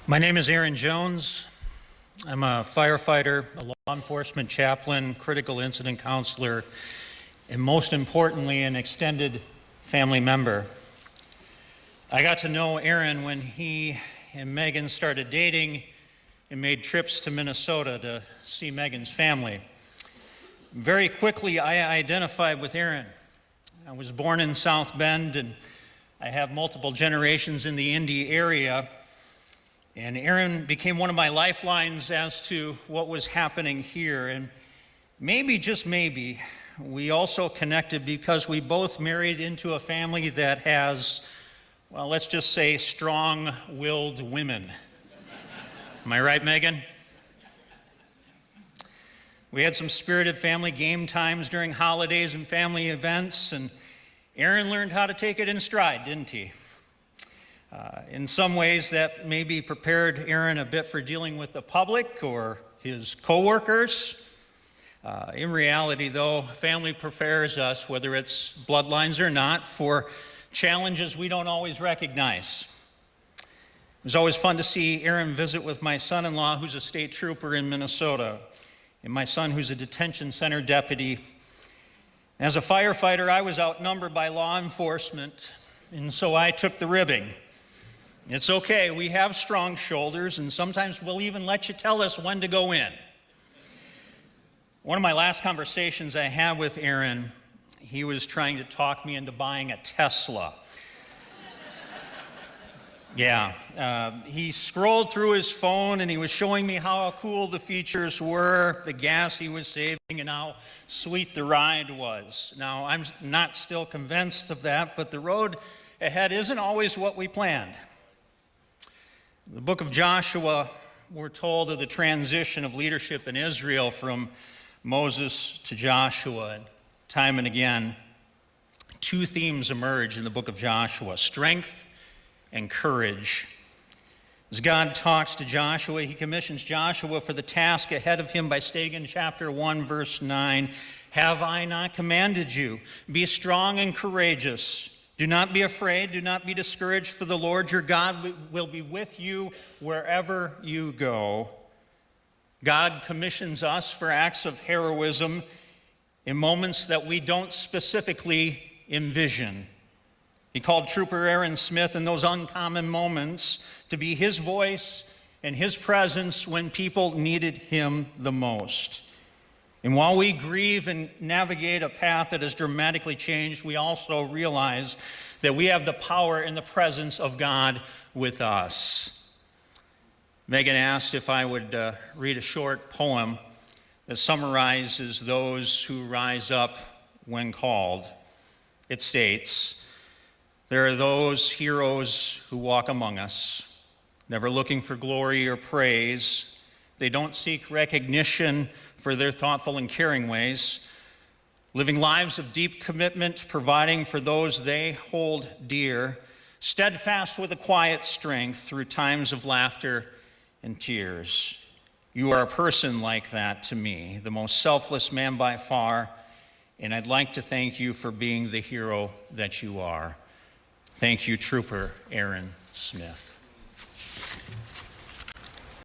My name is Aaron Jones. I'm a firefighter, a law enforcement chaplain, critical incident counselor, and most importantly, an extended family member. I got to know Aaron when he and Megan started dating and made trips to Minnesota to see Megan's family. Very quickly, I identified with Aaron. I was born in South Bend, and I have multiple generations in the Indy area. And Aaron became one of my lifelines as to what was happening here. And maybe, just maybe, we also connected because we both married into a family that has, well, let's just say strong-willed women. Am I right, Megan? We had some spirited family game times during holidays and family events, and Aaron learned how to take it in stride, didn't he? In some ways, that maybe prepared Aaron a bit for dealing with the public or his coworkers. In reality, though, family prepares us, whether it's bloodlines or not, for challenges we don't always recognize. It was always fun to see Aaron visit with my son-in-law, who's a state trooper in Minnesota, and my son, who's a detention center deputy. As a firefighter, I was outnumbered by law enforcement, and so I took the ribbing. It's okay, we have strong shoulders, and sometimes we'll even let you tell us when to go in. One of my last conversations I had with Aaron, he was trying to talk me into buying a Tesla. He scrolled through his phone and he was showing me how cool the features were, the gas he was saving, and how sweet the ride was. Now, I'm not still convinced of that, but the road ahead isn't always what we planned. In the book of Joshua, we're told of the transition of leadership in Israel from Moses to Joshua. And time and again, two themes emerge in the book of Joshua: strength and courage. As God talks to Joshua, he commissions Joshua for the task ahead of him by stating in chapter 1, verse 9, "Have I not commanded you? Be strong and courageous. Do not be afraid, do not be discouraged, for the Lord your God will be with you wherever you go." God commissions us for acts of heroism in moments that we don't specifically envision. He called Trooper Aaron Smith in those uncommon moments to be his voice and his presence when people needed him the most. And while we grieve and navigate a path that has dramatically changed, we also realize that we have the power and the presence of God with us. Megan asked if I would read a short poem that summarizes those who rise up when called. It states, "There are those heroes who walk among us, never looking for glory or praise. They don't seek recognition for their thoughtful and caring ways, living lives of deep commitment, providing for those they hold dear, steadfast with a quiet strength through times of laughter and tears. You are a person like that to me, the most selfless man by far, and I'd like to thank you for being the hero that you are." Thank you, Trooper Aaron Smith.